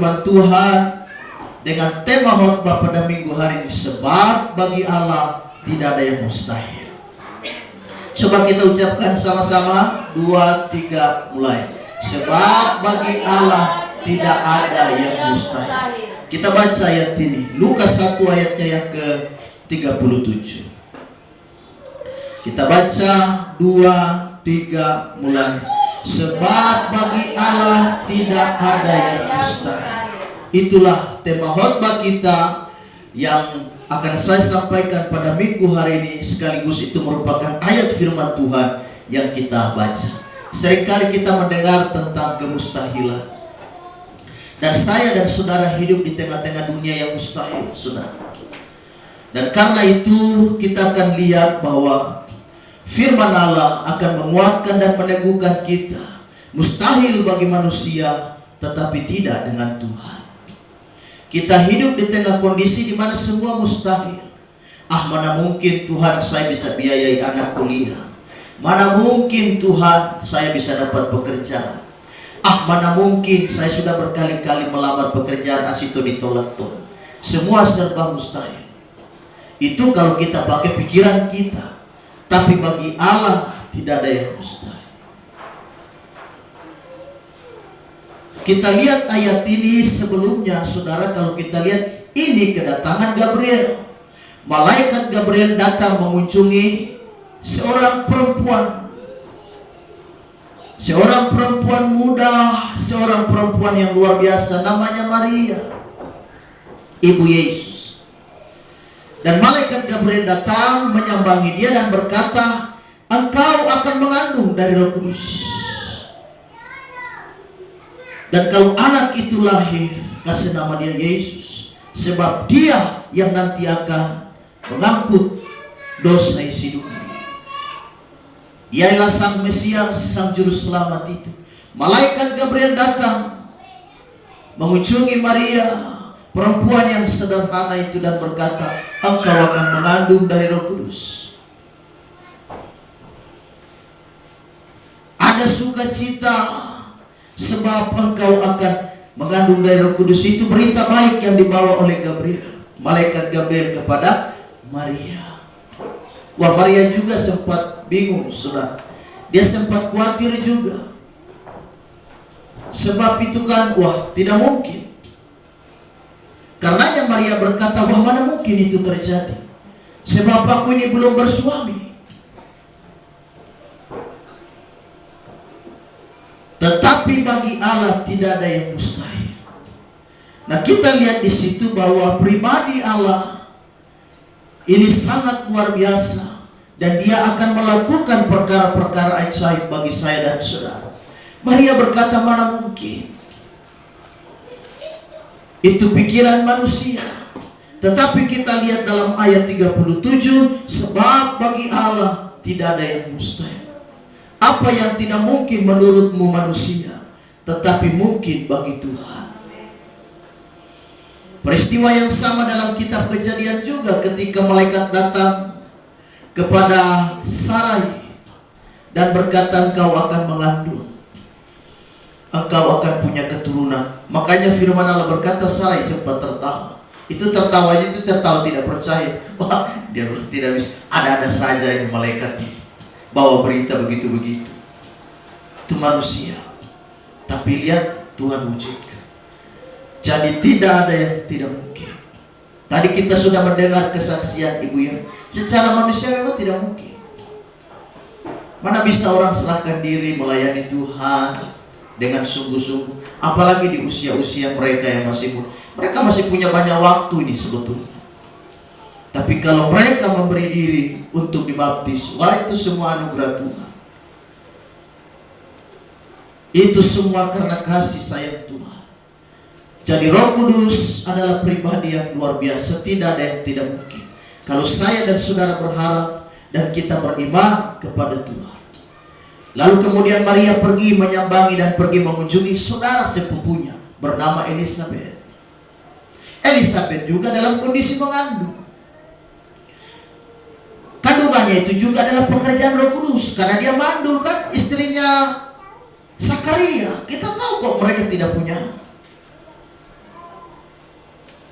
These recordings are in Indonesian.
firman Tuhan dengan tema khotbah pada minggu hari ini, sebab bagi Allah tidak ada yang mustahil. Coba kita ucapkan sama-sama, 2, 3, mulai. Sebab bagi Allah tidak ada yang mustahil. Kita baca ayat ini, Lukas 1 ayatnya yang ke-37. Kita baca 2, 3, mulai. Sebab bagi Allah tidak ada yang mustahil. Itulah tema khotbah kita yang akan saya sampaikan pada minggu hari ini, sekaligus itu merupakan ayat firman Tuhan yang kita baca. Seringkali kita mendengar tentang kemustahilan, dan saya dan saudara hidup di tengah-tengah dunia yang mustahil, saudara. Dan karena itu kita akan lihat bahwa firman Allah akan menguatkan dan meneguhkan kita. Mustahil bagi manusia, tetapi tidak dengan Tuhan. Kita hidup di tengah kondisi di mana semua mustahil. Mana mungkin Tuhan saya bisa biayai anak kuliah. Mana mungkin Tuhan saya bisa dapat pekerjaan. Mana mungkin saya sudah berkali-kali melamar pekerjaan asito ditolak Tuhan. Semua serba mustahil. Itu kalau kita pakai pikiran kita. Tapi bagi Allah tidak ada yang mustahil. Kita lihat ayat ini sebelumnya, saudara. Kalau kita lihat, ini kedatangan Gabriel. Malaikat Gabriel datang mengunjungi seorang perempuan. Seorang perempuan muda, seorang perempuan yang luar biasa, namanya Maria, ibu Yesus. Dan malaikat Gabriel datang menyambangi dia dan berkata, engkau akan mengandung dari Roh Kudus. Dan kalau anak itu lahir, kasih nama dia Yesus, sebab dia yang nanti akan mengangkut dosa isi dunia. Dialah sang Mesias, sang juru selamat itu. Malaikat Gabriel datang mengunjungi Maria, perempuan yang sederhana itu, dan berkata, engkau akan mengandung dari Roh Kudus. Ada sukacita sebab engkau akan mengandung dari Roh Kudus. Itu berita baik yang dibawa oleh Gabriel, malaikat Gabriel kepada Maria. Wah, Maria juga sempat bingung, saudara. Dia sempat khawatir juga. Sebab itu kan, wah, tidak mungkin. Karenanya Maria berkata, wah, mana mungkin itu terjadi, sebab aku ini belum bersuami. Tetapi bagi Allah tidak ada yang mustahil. Nah, kita lihat di situ bahwa pribadi Allah ini sangat luar biasa, dan dia akan melakukan perkara-perkara ajaib bagi saya dan saudara. Maria berkata, mana mungkin. Itu pikiran manusia. Tetapi kita lihat dalam ayat 37, sebab bagi Allah tidak ada yang mustahil. Apa yang tidak mungkin menurutmu manusia, tetapi mungkin bagi Tuhan. Peristiwa yang sama dalam kitab Kejadian juga, ketika malaikat datang kepada Sarai dan berkata, engkau akan mengandung, engkau akan punya keturunan. Makanya firman Allah berkata, Sarai sempat tertawa. Itu tertawanya itu tertawa tidak percaya. Wah, dia tidak bisa. Ada-ada saja ini malaikat ini bawa berita begitu-begitu. Itu manusia. Tapi lihat, Tuhan wujudkan. Jadi tidak ada yang tidak mungkin. Tadi kita sudah mendengar kesaksian ibu yang secara manusia memang tidak mungkin. Mana bisa orang serahkan diri melayani Tuhan dengan sungguh-sungguh, apalagi di usia-usia mereka yang masih muda. Mereka masih punya banyak waktu ini sebetulnya. Tapi kalau mereka memberi diri untuk dibaptis, wah, itu semua anugerah Tuhan. Itu semua karena kasih sayang Tuhan. Jadi Roh Kudus adalah pribadi yang luar biasa. Tidak ada yang tidak mungkin. Kalau saya dan saudara berharap dan kita beriman kepada Tuhan. Lalu kemudian Maria pergi menyambangi dan pergi mengunjungi saudara sepupunya bernama Elisabet. Elisabet juga dalam kondisi mengandung. Kandungannya itu juga adalah pekerjaan Roh Kudus, karena dia mandul kan, istrinya Zakaria. Kita tahu kok mereka tidak punya.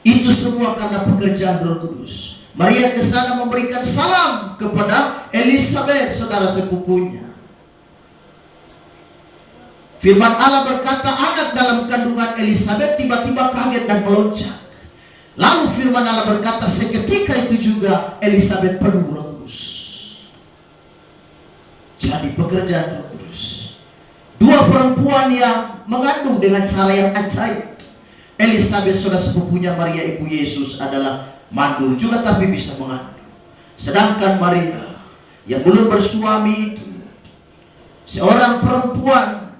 Itu semua karena pekerjaan Roh Kudus. Maria ke sana memberikan salam kepada Elisabet, saudara sepupunya. Firman Allah berkata, anak dalam kandungan Elisabet tiba-tiba kaget dan melonjak. Lalu firman Allah berkata, seketika itu juga Elisabet penuh Roh Kudus. Jadi pekerjaan Roh Kudus. Dua perempuan yang mengandung dengan cara yang ajaib. Elisabet saudara sepupunya Maria ibu Yesus adalah mandul juga tapi bisa mengandung. Sedangkan Maria yang belum bersuami itu seorang perempuan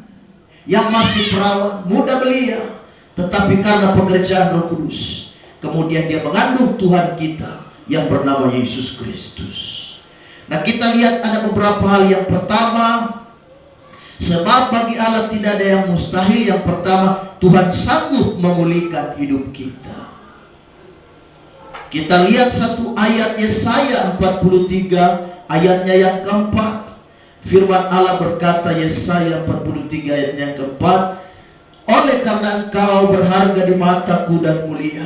yang masih perawan, muda belia, tetapi karena pekerjaan Roh Kudus kemudian dia mengandung Tuhan kita yang bernama Yesus Kristus. Nah, kita lihat ada beberapa hal. Yang pertama, sebab bagi Allah tidak ada yang mustahil. Yang pertama, Tuhan sanggup memulihkan hidup kita. Kita lihat satu ayat Yesaya 43 ayatnya yang keempat. Firman Allah berkata, Yesaya 43 ayat yang keempat, oleh karena engkau berharga di mataku dan mulia,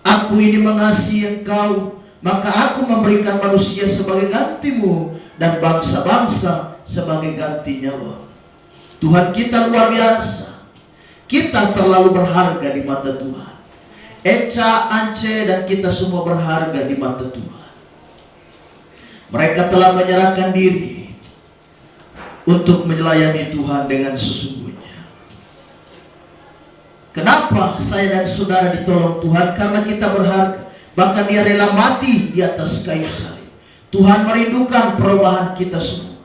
aku ini mengasihi engkau, maka aku memberikan manusia sebagai gantimu dan bangsa-bangsa sebagai ganti nyawa. Tuhan kita luar biasa. Kita terlalu berharga di mata Tuhan. Eca, Ance, dan kita semua berharga di mata Tuhan. Mereka telah menyerahkan diri untuk melayani Tuhan dengan sesungguhnya. Kenapa saya dan saudara ditolong Tuhan? Karena kita berharga. Bahkan dia rela mati di atas kayu salib. Tuhan merindukan perubahan kita semua.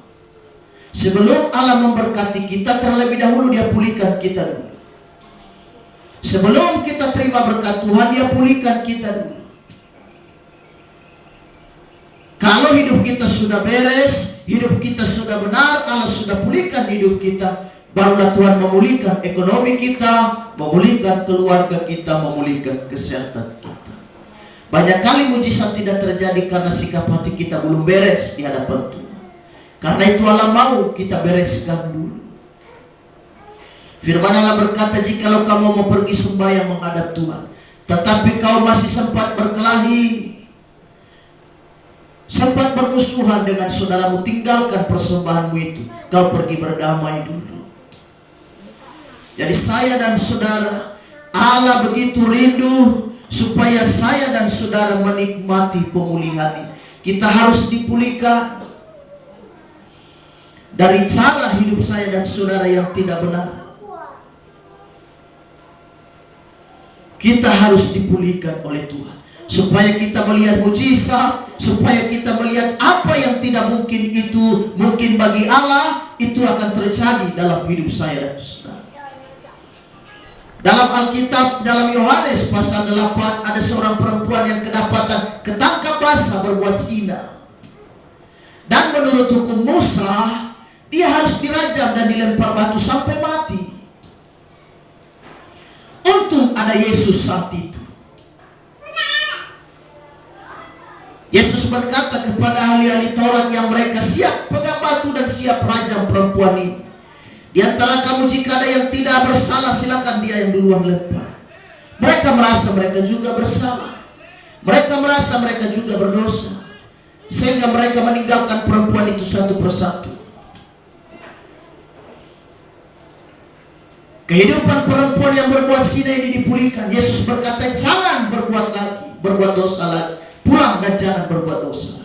Sebelum Allah memberkati kita, terlebih dahulu dia pulihkan kita dulu. Sebelum kita terima berkat Tuhan, dia pulihkan kita dulu. Kalau hidup kita sudah beres, hidup kita sudah benar, Allah sudah pulihkan hidup kita, barulah Tuhan memulihkan ekonomi kita, memulihkan keluarga kita, memulihkan kesehatan kita. Banyak kali mujizat tidak terjadi karena sikap hati kita belum beres di hadapan Tuhan. Karena itu Allah mau kita bereskan dulu. Firman Allah berkata, jikalau kamu mau pergi sembahyang menghadap Tuhan, tetapi kau masih sempat berkelahi, sempat bermusuhan dengan saudaramu, tinggalkan persembahanmu itu, kau pergi berdamai dulu. Jadi saya dan saudara, Allah begitu rindu supaya saya dan saudara menikmati pemulihan ini. Kita harus dipulihkan dari cara hidup saya dan saudara yang tidak benar. Kita harus dipulihkan oleh Tuhan supaya kita melihat mujizat, supaya kita melihat apa yang tidak mungkin itu mungkin bagi Allah, itu akan terjadi dalam hidup saya dan saudara. Dalam Alkitab, dalam Yohanes pasal 8, ada seorang perempuan yang kedapatan ketangkap basah berbuat zina. Dan menurut hukum Musa, dia harus dirajam dan dilempar batu sampai mati. Untung ada Yesus saat itu. Yesus berkata kepada ahli-ahli Taurat yang mereka siap pegang batu dan siap rajam perempuan ini. Di antara kamu jika ada yang tidak bersalah, silakan dia yang duluan lempar. Mereka merasa mereka juga bersalah. Mereka merasa mereka juga berdosa. Sehingga mereka meninggalkan perempuan itu satu persatu. Kehidupan perempuan yang berbuat zina ini dipulihkan. Yesus berkata, jangan berbuat lagi, berbuat dosa lagi. Pulang dan jangan berbuat dosa lagi.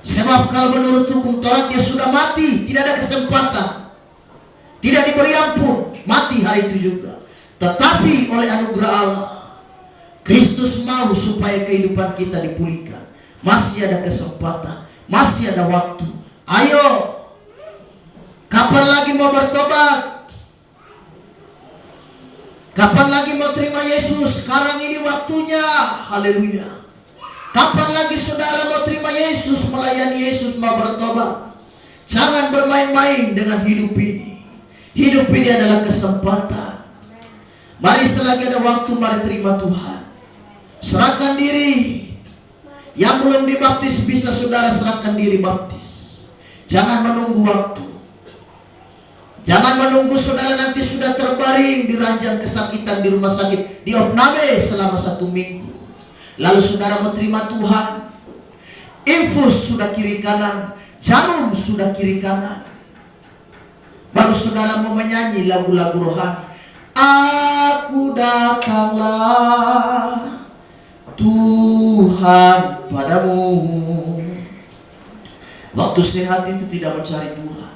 Sebab kalau menurut hukum Taurat dia sudah mati, tidak ada kesempatan, tidak diberi ampun, mati hari itu juga. Tetapi oleh anugerah Allah, Kristus mau supaya kehidupan kita dipulihkan. Masih ada kesempatan, masih ada waktu. Ayo, kapan lagi mau bertobat? Kapan lagi mau terima Yesus? Sekarang ini waktunya. Haleluya. Kapan lagi saudara mau terima Yesus, melayani Yesus, mau bertobat? Jangan bermain-main dengan hidup ini. Hidup ini adalah kesempatan. Mari selagi ada waktu, mari terima Tuhan. Serahkan diri. Yang belum dibaptis bisa saudara serahkan diri baptis. Jangan menunggu waktu. Jangan menunggu saudara nanti sudah terbaring di ranjang kesakitan di rumah sakit, di opname selama 1 minggu. Lalu saudara menerima Tuhan, infus sudah kiri kanan, jarum sudah kiri kanan. Baru saudara mau menyanyi lagu-lagu rohani. Aku datanglah Tuhan padamu. Waktu sehat itu tidak mencari Tuhan.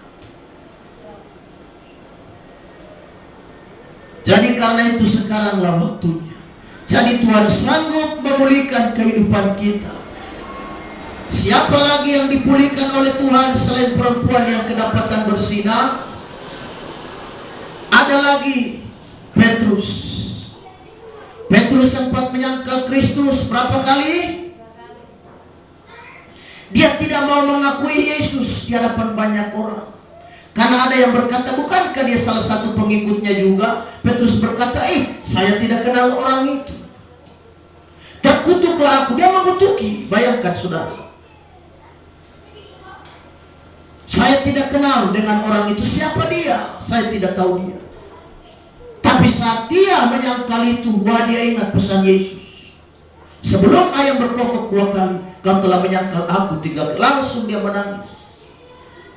Jadi karena itu sekaranglah waktunya. Jadi Tuhan sanggup memulihkan kehidupan kita. Siapa lagi yang dipulihkan oleh Tuhan selain perempuan yang kedapatan bersinar? Ada lagi Petrus. Petrus sempat menyangkal Kristus berapa kali? Dia tidak mau mengakui Yesus di hadapan banyak orang. Karena ada yang berkata, bukankah dia salah satu pengikutnya juga? Petrus berkata, saya tidak kenal orang itu. Terkutuklah aku. Dia mengutuki. Bayangkan saudara. Saya tidak kenal dengan orang itu. Siapa dia? Saya tidak tahu dia. Tapi saat dia menyangkal itu, wah, dia ingat pesan Yesus. Sebelum ayam berkokok 2 kali, kau telah menyangkal aku 3 kali. Langsung dia menangis.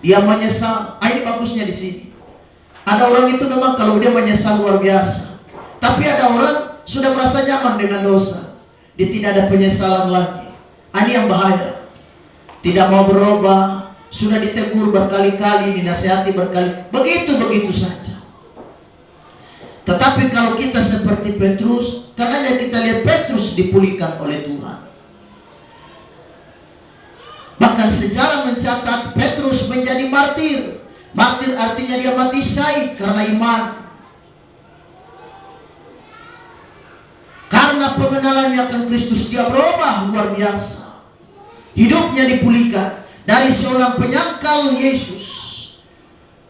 Dia menyesal. Ini bagusnya di sini. Ada orang itu memang kalau dia menyesal luar biasa. Tapi ada orang sudah merasa nyaman dengan dosa. Dia tidak ada penyesalan lagi. Ini yang bahaya. Tidak mau berubah. Sudah ditegur berkali-kali, dinasihati berkali. Begitu saja. Tetapi kalau kita seperti Petrus, karena kita lihat Petrus dipulihkan oleh Tuhan. Bahkan sejarah mencatat Petrus menjadi martir. Martir artinya dia mati syahid karena iman. Karena pengenalannya akan Kristus, dia berubah luar biasa. Hidupnya dipulihkan dari seorang penyangkal Yesus.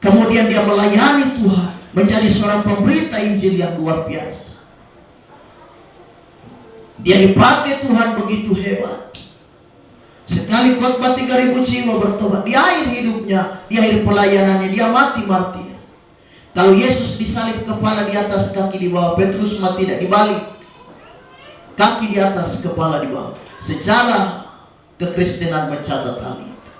Kemudian dia melayani Tuhan, menjadi seorang pemberita Injil yang luar biasa. Dia dipakai Tuhan begitu hebat. Sekali khotbah 3.000 jiwa bertobat. Di akhir hidupnya, di akhir pelayanannya, dia mati martir. Kalau Yesus disalib kepala di atas, kaki di bawah, Petrus mati tidak dibalik. Kaki di atas, kepala di bawah. Secara kekristenan mencatat hal itu.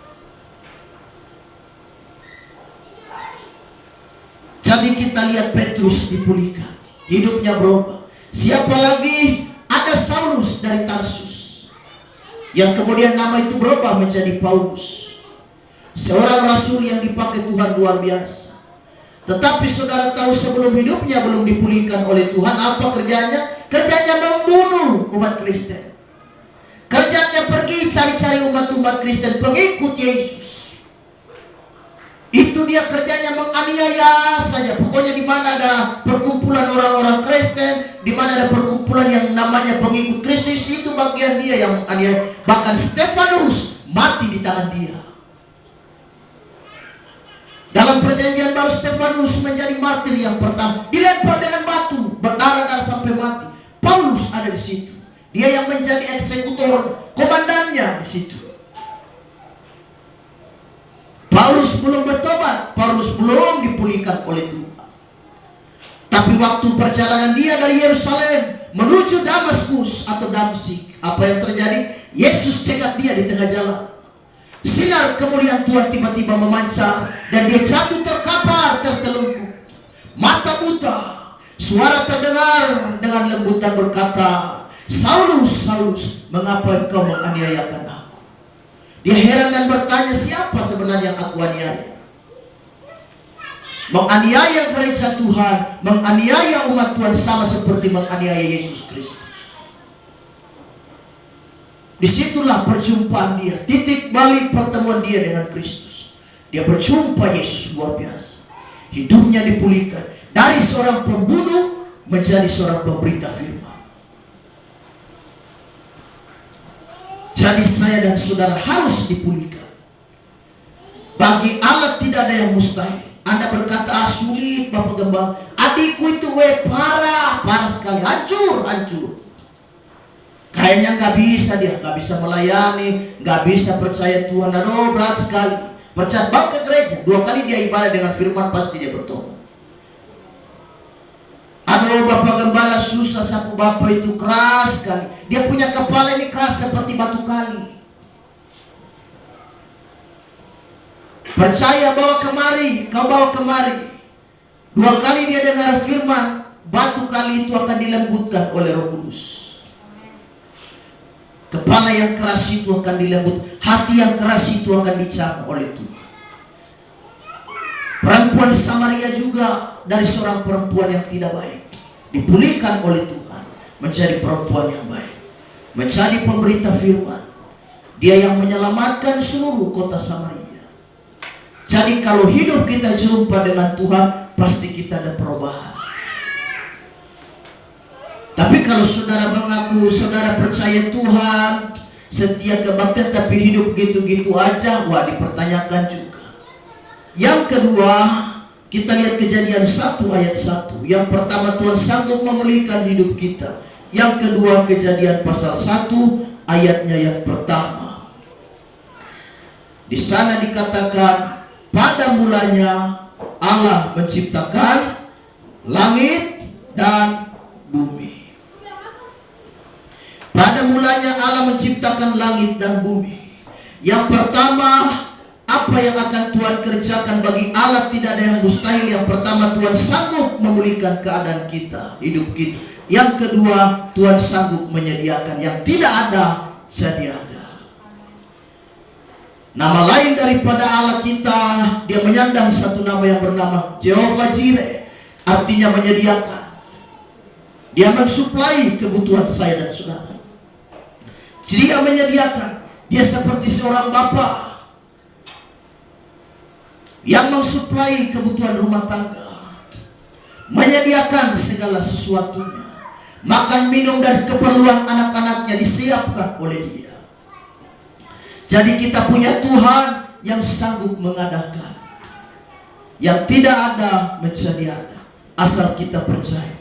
Jadi kita lihat Petrus dipulihkan. Hidupnya berubah. Siapa lagi? Ada Saulus dari Tarsus. Yang kemudian nama itu berubah menjadi Paulus. Seorang rasul yang dipakai Tuhan luar biasa. Tetapi saudara tahu sebelum hidupnya belum dipulihkan oleh Tuhan, apa kerjanya? Kerjanya membunuh umat Kristen. Kerjanya pergi cari-cari umat-umat Kristen pengikut Yesus. Itu dia kerjanya, menganiaya saja. Pokoknya di mana ada perkumpulan orang-orang Kristen, di mana ada perkumpulan yang namanya pengikut Kristus, itu bagian dia yang menganiaya. Bahkan Stefanus mati di tangan dia. Dalam perjanjian baru Stefanus menjadi martir yang pertama, dilempar dengan batu, berdarah-darah sampai mati. Paulus ada di situ. Dia yang menjadi eksekutor, komandannya di situ. Paulus belum bertobat, Paulus belum dipulihkan oleh Tuhan. Tapi waktu perjalanan dia dari Yerusalem menuju Damaskus atau Damsyik, apa yang terjadi? Yesus cegat dia di tengah jalan. Sinar kemuliaan Tuhan tiba-tiba memancar dan dia jatuh terkapar, tertelungkup, mata buta. Suara terdengar dengan lembut dan berkata, Saulus, Saulus, mengapa engkau menganiayakan aku? Dia heran dan bertanya, siapa sebenarnya yang aku aniaya? Menganiaya gereja Tuhan, menganiaya umat Tuhan sama seperti menganiaya Yesus Kristus. Disitulah perjumpaan dia, titik balik pertemuan dia dengan Kristus. Dia berjumpa Yesus luar biasa. Hidupnya dipulihkan dari seorang pembunuh menjadi seorang pemberita firman. Jadi saya dan saudara harus dipulihkan. Bagi Allah tidak ada yang mustahil. Anda berkata, sulit Bapak Gembala. Adikku itu parah sekali, hancur. Kayaknya nggak bisa dia, nggak bisa melayani, nggak bisa percaya Tuhan. Aduh, berat sekali. Percaya bang ke gereja, 2 kali dia ibadah dengan firman pasti dia bertobat. Aduh Bapak Gembala susah, sapu Bapak itu keras sekali. Dia punya kepala ini keras seperti batu kali. Percaya, bawa kemari, kau bawa kemari. 2 kali dia dengar firman, batu kali itu akan dilembutkan oleh Roh Kudus. Kepala yang keras itu akan dilembut, hati yang keras itu akan dicabut oleh Tuhan. Perempuan Samaria juga dari seorang perempuan yang tidak baik, dipulihkan oleh Tuhan menjadi perempuan yang baik, menjadi pemberita firman. Dia yang menyelamatkan seluruh kota Samaria. Jadi kalau hidup kita jumpa dengan Tuhan, pasti kita ada perubahan. Tapi kalau saudara mengaku saudara percaya Tuhan, setia kebaktian, tapi hidup gitu-gitu aja, wah dipertanyakan juga. Yang kedua, kita lihat Kejadian 1 ayat 1. Yang pertama, Tuhan sanggup memulihkan hidup kita. Yang kedua, Kejadian pasal 1 ayatnya yang pertama. Di sana dikatakan, pada mulanya Allah menciptakan langit dan bumi. Pada mulanya Allah menciptakan langit dan bumi. Yang pertama, apa yang akan Tuhan kerjakan? Bagi Allah tidak ada yang mustahil. Yang pertama, Tuhan sanggup memulihkan keadaan kita, hidup kita. Yang kedua, Tuhan sanggup menyediakan yang tidak ada jadi ada. Nama lain daripada Allah kita, dia menyandang satu nama yang bernama Jehovah Jireh, artinya menyediakan. Dia mensuplai kebutuhan saya dan saudara. Dia menyediakan. Dia seperti seorang bapa yang mensuplai kebutuhan rumah tangga, menyediakan segala sesuatunya. Makan, minum, dan keperluan anak-anaknya disiapkan oleh dia. Jadi kita punya Tuhan yang sanggup mengadakan. Yang tidak ada menjadi ada, asal kita percaya.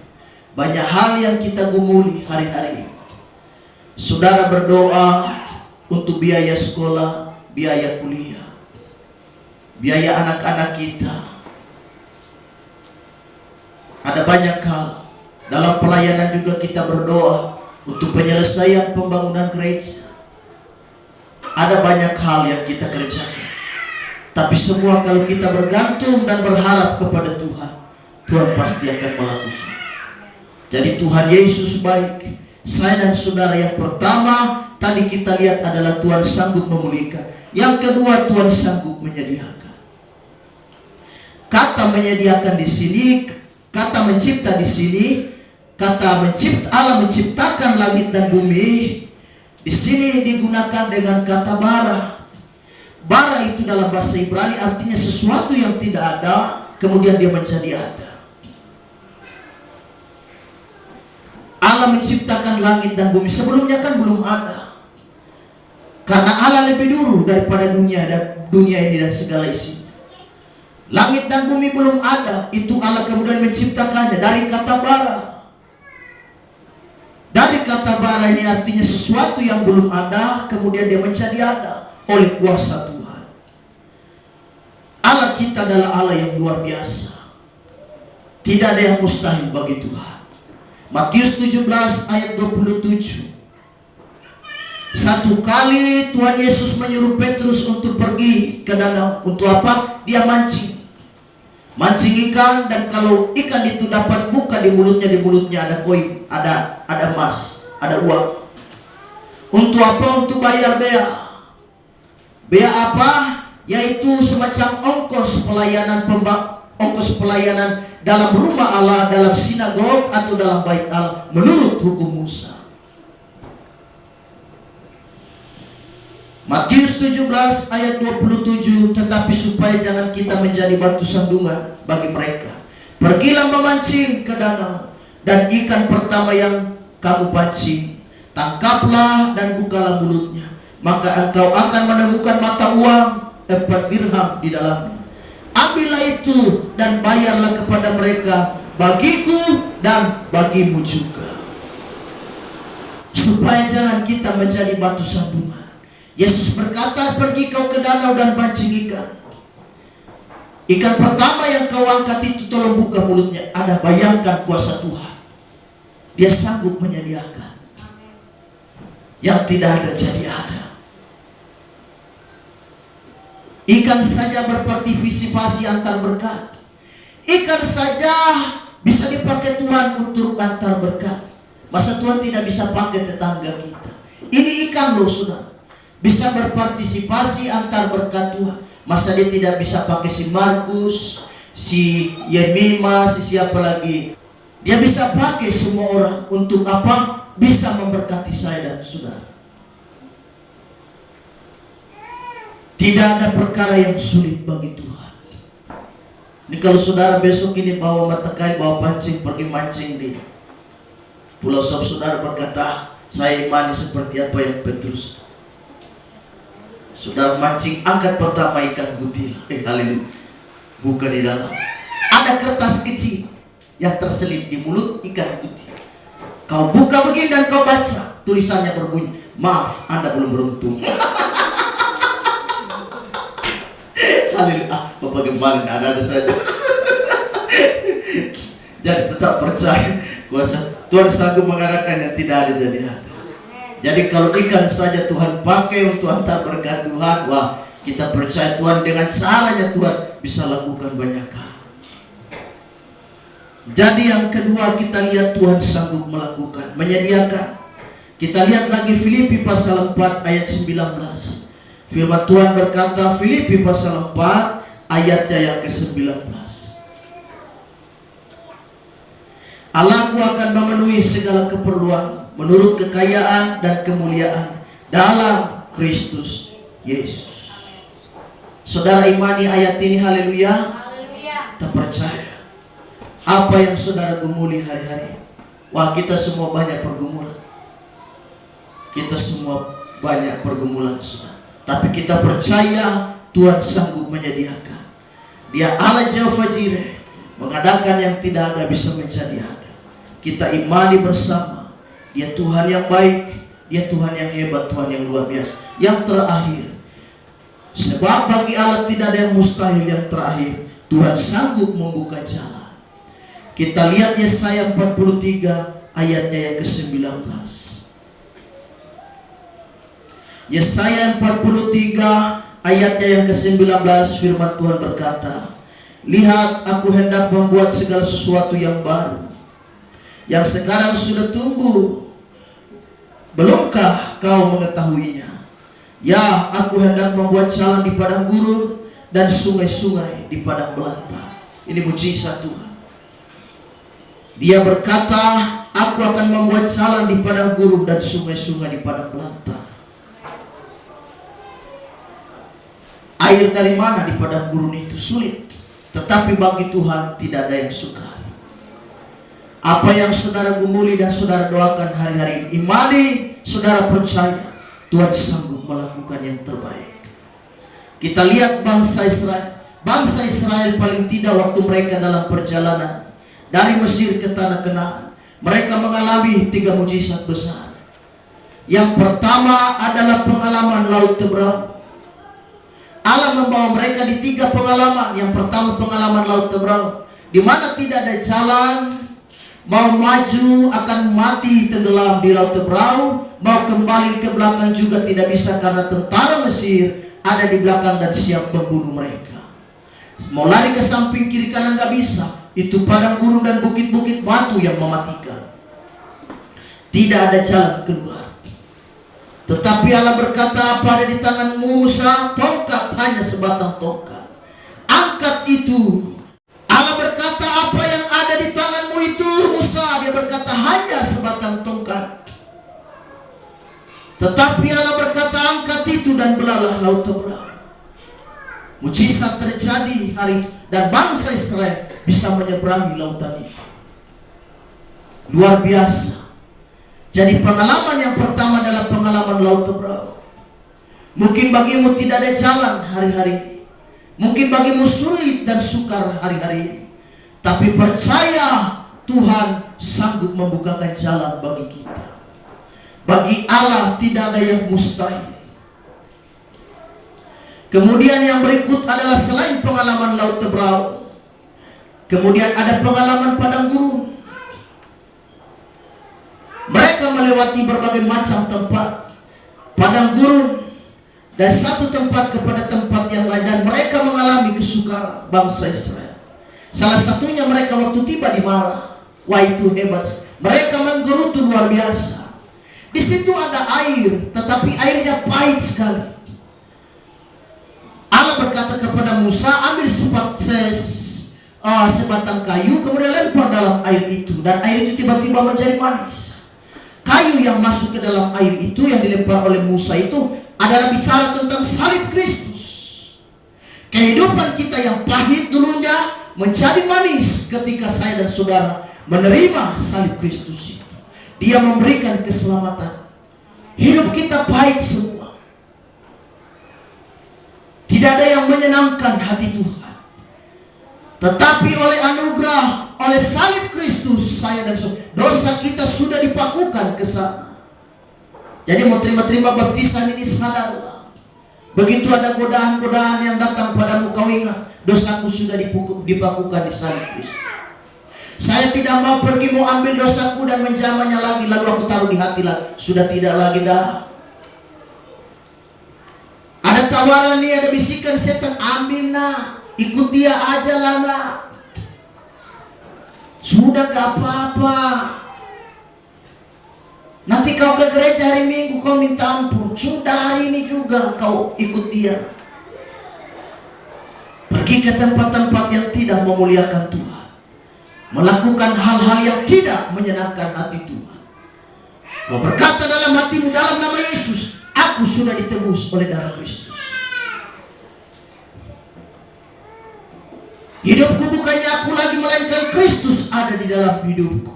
Banyak hal yang kita gumuli hari-hari ini. Saudara berdoa untuk biaya sekolah, biaya kuliah, biaya anak-anak kita. Ada banyak hal. Dalam pelayanan juga kita berdoa untuk penyelesaian pembangunan gereja. Ada banyak hal yang kita kerjakan. Tapi semua kalau kita bergantung dan berharap kepada Tuhan, Tuhan pasti akan melakukan. Jadi Tuhan Yesus baik. Saya dan saudara, yang pertama tadi kita lihat adalah Tuhan sanggup memulihkan. Yang kedua, Tuhan sanggup menyediakan. Kata menyediakan di sini, kata mencipta di sini, kata mencipta, Allah menciptakan langit dan bumi. Di sini digunakan dengan kata bara. Bara itu dalam bahasa Ibrani artinya sesuatu yang tidak ada, kemudian dia menjadi ada. Allah menciptakan langit dan bumi. Sebelumnya kan belum ada. Karena Allah lebih dulu daripada dunia dan dunia ini dan segala isi. Langit dan bumi belum ada. Itu Allah kemudian menciptakannya dari kata bara. Dari kata bara ini artinya sesuatu yang belum ada, kemudian dia menjadi ada oleh kuasa Tuhan. Allah kita adalah Allah yang luar biasa. Tidak ada yang mustahil bagi Tuhan. Matius 17 ayat 27. Satu kali Tuhan Yesus menyuruh Petrus untuk pergi ke danau. Untuk apa? Dia mancing. Mancing ikan, dan kalau ikan itu dapat buka di mulutnya ada koin, ada emas, ada uang. Untuk apa? Untuk bayar bea. Bea apa? Yaitu semacam ongkos pelayanan dalam rumah Allah, dalam sinagog atau dalam bait Allah menurut hukum Musa. Matius 17 ayat 27. Tetapi supaya jangan kita menjadi batu sandungan bagi mereka, pergilah memancing ke danau, dan ikan pertama yang kamu pancing tangkaplah dan bukalah mulutnya, maka engkau akan menemukan mata uang 4 dirham di dalamnya. Ambillah itu dan bayarlah kepada mereka, bagiku dan bagimu juga. Supaya jangan kita menjadi batu sandungan. Yesus berkata, pergi kau ke danau dan pancing ikan. Ikan pertama yang kau angkat itu tolong buka mulutnya. Ada, bayangkan kuasa Tuhan. Dia sanggup menyediakan. Yang tidak ada jadi ada. Ikan saja berpartisipasi antar berkat. Ikan saja bisa dipakai Tuhan untuk antar berkat. Masa Tuhan tidak bisa pakai tetangga kita? Ini ikan loh saudara. Bisa berpartisipasi antar berkat Tuhan. Masa dia tidak bisa pakai si Markus, si Yemima, si siapa lagi? Dia bisa pakai semua orang. Untuk apa? Bisa memberkati saya dan saudara. Tidak ada perkara yang sulit bagi Tuhan. Ini kalau saudara besok ini bawa mata kail, bawa pancing, pergi mancing di Pulau Sob, saudara berkata, saya imani seperti apa yang Petrus. Saudara mancing, angkat pertama ikan butil. Haleluya. Buka di dalam. Ada kertas kecil yang terselip di mulut ikan butil. Kau buka begini dan kau baca. Tulisannya berbunyi, maaf, Anda belum beruntung. Haleluya. Bapak kemarin ada saja. Jadi tetap percaya kuasa Tuhan sanggup mengadakan yang tidak ada jadi ada. Jadi kalau ikan saja Tuhan pakai untuk antar berkat Tuhan, wah, kita percaya Tuhan dengan caranya Tuhan bisa lakukan banyak hal. Jadi yang kedua kita lihat Tuhan sanggup melakukan, menyediakan. Kita lihat lagi Filipi pasal 4 ayat 19. Firman Tuhan berkata, Filipi pasal 4 ayatnya yang ke-19. Allahku akan memenuhi segala keperluan menurut kekayaan dan kemuliaan dalam Kristus Yesus. Saudara imani ayat ini, haleluya. Kita percaya apa yang saudara gumuli hari-hari. Wah, kita semua banyak pergumulan. Kita semua banyak pergumulan, saudara. Tapi kita percaya Tuhan sanggup menyediakan. Dia Allah Jehovah Jireh, mengadakan yang tidak ada bisa menjadi ada. Kita imani bersama. Dia Tuhan yang baik, dia Tuhan yang hebat, Tuhan yang luar biasa. Yang terakhir, sebab bagi Allah tidak ada yang mustahil. Yang terakhir, Tuhan sanggup membuka jalan. Kita lihat Yesaya 43 ayatnya yang ke-19. Yesaya 43 ayatnya yang ke-19, firman Tuhan berkata, lihat, aku hendak membuat segala sesuatu yang baru, yang sekarang sudah tumbuh. Belumkah kau mengetahuinya? Ya, aku hendak membuat jalan di padang gurun dan sungai-sungai di padang belantara. Ini mujizat Tuhan. Dia berkata, aku akan membuat jalan di padang gurun dan sungai-sungai di padang belantara. Air dari mana di padang gurun itu? Sulit. Tetapi bagi Tuhan tidak ada yang sukar. Apa yang saudara gumuli dan saudara doakan hari-hari ini, imani, saudara percaya Tuhan sanggup melakukan yang terbaik. Kita lihat bangsa Israel. Bangsa Israel paling tidak waktu mereka dalam perjalanan dari Mesir ke tanah Kanaan, mereka mengalami 3 mujizat besar. Yang pertama adalah pengalaman Laut Teberau. Allah membawa mereka di 3 pengalaman. Yang pertama pengalaman Laut Teberau, di mana tidak ada jalan. Mau maju akan mati tenggelam di Laut Teberau, mau kembali ke belakang juga tidak bisa karena tentara Mesir ada di belakang dan siap membunuh mereka. Mau lari ke samping kiri kanan gak bisa. Itu padang gurun dan bukit-bukit batu yang mematikan. Tidak ada jalan keluar. Tetapi Allah berkata, apa ada di tanganmu Musa? Tongkat, hanya sebatang tongkat. Angkat itu. Allah berkata, apa yang ada di tanganmu itu Musa? Dia berkata, hanya sebatang tongkat. Tetapi Allah berkata, angkat itu dan belalah Laut Teberau. Mujizat terjadi hari itu dan bangsa Israel bisa menyeberangi lautan itu. Luar biasa. Jadi pengalaman yang pertama adalah pengalaman Laut Teberau. Mungkin bagimu tidak ada jalan hari-hari ini. Mungkin bagimu sulit dan sukar hari-hari ini. Tapi percaya Tuhan sanggup membukakan jalan bagi kita. Bagi Allah tidak ada yang mustahil. Kemudian yang berikut adalah selain pengalaman Laut Tebrau, kemudian ada pengalaman padang gurun. Mereka melewati berbagai macam tempat padang gurun, dari satu tempat kepada tempat yang lain, dan mereka mengalami kesukaran bangsa Israel. Salah satunya mereka waktu tiba di Mara. Wah, itu hebat. Mereka menggerutu luar biasa. Di situ ada air, tetapi airnya pahit sekali. Allah berkata kepada Musa, ambil sebatang kayu, kemudian lempar dalam air itu, dan air itu tiba-tiba menjadi manis. Kayu yang masuk ke dalam air itu, yang dilempar oleh Musa itu, adalah bicara tentang salib Kristus. Kehidupan kita yang pahit dulunya menjadi manis ketika saya dan saudara menerima salib Kristus itu. Dia memberikan keselamatan. Hidup kita pahit semua. Tidak ada yang menyenangkan hati Tuhan. Tetapi oleh anugerah, oleh salib Kristus, saya dan saudara, dosa kita sudah dipakukan ke sana. Jadi mau terima baptisan ini, sadarlah. Begitu ada godaan-godaan yang datang padamu, kau ingat, dosaku sudah dipakukan di salib Kristus. Saya tidak mau pergi, mau ambil dosaku dan menjamahnya lagi, lalu aku taruh di hati lagi. Sudah tidak lagi dah. Ada tawaran nih, ada bisikan setan, ambil nak, ikut dia aja lah nak. Sudah gak apa-apa. Nanti kau ke gereja hari Minggu, kau minta ampun. Sudah hari ini juga kau ikut dia. Pergi ke tempat-tempat yang tidak memuliakan Tuhan, melakukan hal-hal yang tidak menyenangkan hati Tuhan. Kau berkata dalam hatimu, dalam nama Yesus, aku sudah ditebus oleh darah Kristus. Hidupku bukannya aku lagi, melainkan Kristus ada di dalam hidupku.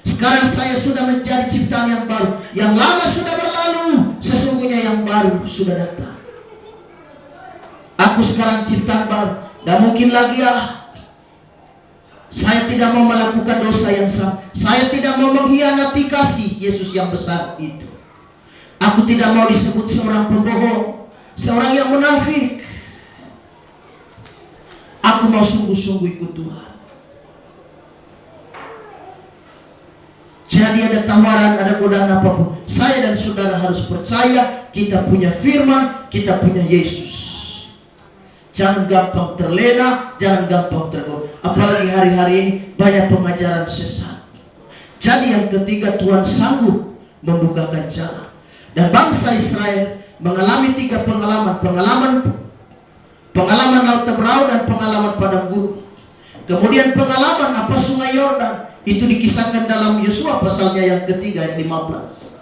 Sekarang saya sudah menjadi ciptaan yang baru. Yang lama sudah berlalu, sesungguhnya yang baru sudah datang. Aku sekarang ciptaan baru. Dan mungkin lagi saya tidak mau melakukan dosa yang sama. Saya tidak mau mengkhianati kasih Yesus yang besar itu. Aku tidak mau disebut seorang pembohong, seorang yang munafik. Aku mau sungguh-sungguh ikut Tuhan. Jadi ada tawaran, ada godaan apapun, saya dan saudara harus percaya kita punya firman, kita punya Yesus. Jangan gampang terlena, jangan gampang tergoda. Apalagi hari-hari ini banyak pengajaran sesat. Jadi yang ketiga, Tuhan sanggup membukakan jalan. Dan bangsa Israel mengalami 3 pengalaman. Pengalaman Laut Tebrau dan pengalaman padang gurun. Kemudian pengalaman Sungai Yordan. Itu dikisahkan dalam Yosua pasalnya yang ketiga ayat 15.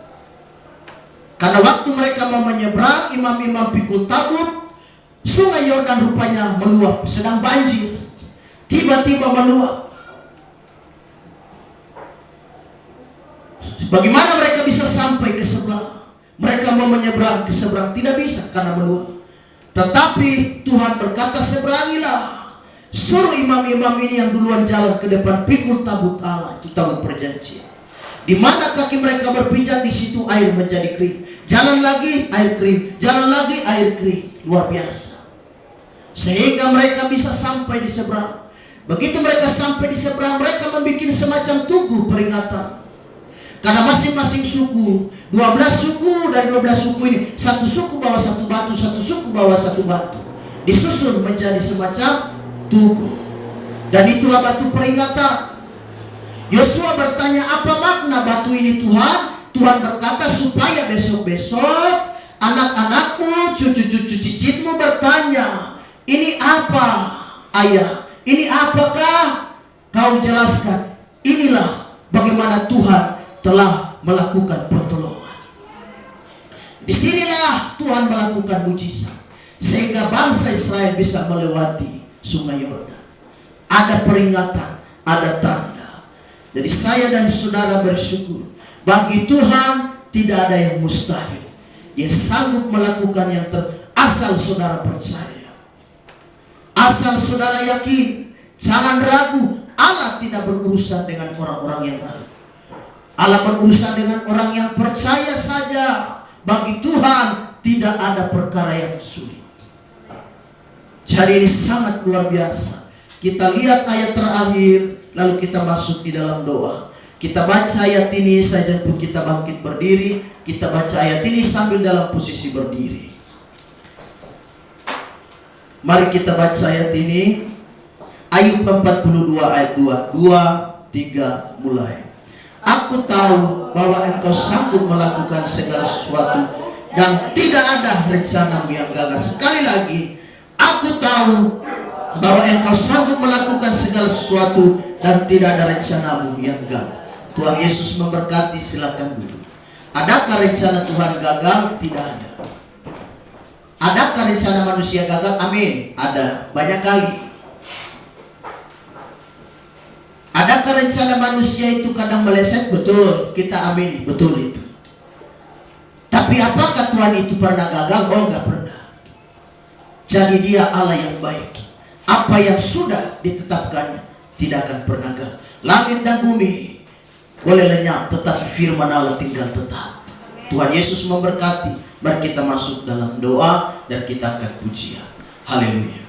Karena waktu mereka mau menyeberang, imam-imam pikul tabut, Sungai Yordan rupanya meluap, sedang banjir. Tiba-tiba meluap. Bagaimana mereka bisa sampai ke sebelah? Mereka mau menyeberang ke seberang, tidak bisa karena meluap. Tetapi Tuhan berkata, seberangilah. Suruh imam-imam ini yang duluan jalan ke depan, pikul tabut Allah, itu tabut perjanjian. Di mana kaki mereka berpijak, di situ air menjadi kering. Jalan lagi, air kering. Jalan lagi, air kering. Luar biasa. Sehingga mereka bisa sampai di seberang. Begitu mereka sampai di seberang, mereka membuat semacam tugu peringatan. Karena masing-masing suku, 12 suku dan 12 suku ini, satu suku bawa satu batu, satu suku bawa satu batu, disusun menjadi semacam tugu. Dan itulah batu peringatan. Yosua bertanya, apa makna batu ini Tuhan? Tuhan berkata, supaya besok-besok anak-anakmu, cucu-cucu cicitmu bertanya, ini apa ayah? Ini apakah? Kau jelaskan. Inilah bagaimana Tuhan telah melakukan pertolongan. Disinilah Tuhan melakukan mujizat, sehingga bangsa Israel bisa melewati Sungai Yordan. Ada peringatan, ada tanda. Jadi saya dan saudara bersyukur, bagi Tuhan tidak ada yang mustahil. Dia sanggup melakukan yang asal saudara percaya, asal saudara yakin. Jangan ragu, Allah tidak berurusan dengan orang-orang yang ragu. Allah berurusan dengan orang yang percaya saja. Bagi Tuhan tidak ada perkara yang sulit. Jadi ini sangat luar biasa. Kita lihat ayat terakhir, lalu kita masuk di dalam doa. Kita baca ayat ini saja pun kita bangkit berdiri. Kita baca ayat ini sambil dalam posisi berdiri. Mari kita baca ayat ini. Ayub 42 ayat 2. 2, 3, mulai. Aku tahu bahwa engkau sanggup melakukan segala sesuatu dan tidak ada rencanamu yang gagal. Sekali lagi, aku tahu bahwa engkau sanggup melakukan segala sesuatu dan tidak ada rencanamu yang gagal. Tuhan Yesus memberkati, silakan dulu. Adakah rencana Tuhan gagal? Tidak ada. Adakah rencana manusia gagal? Amin. Ada, banyak kali. Adakah rencana manusia itu kadang meleset? Betul, kita amin, betul itu. Tapi apakah Tuhan itu pernah gagal? Oh, enggak pernah. Jadi dia Allah yang baik. Apa yang sudah ditetapkannya tidak akan pernah gagal. Langit dan bumi boleh lenyap, tetapi firman Allah tinggal tetap. Tuhan Yesus memberkati. Mari kita masuk dalam doa dan kita akan pujian. Haleluya.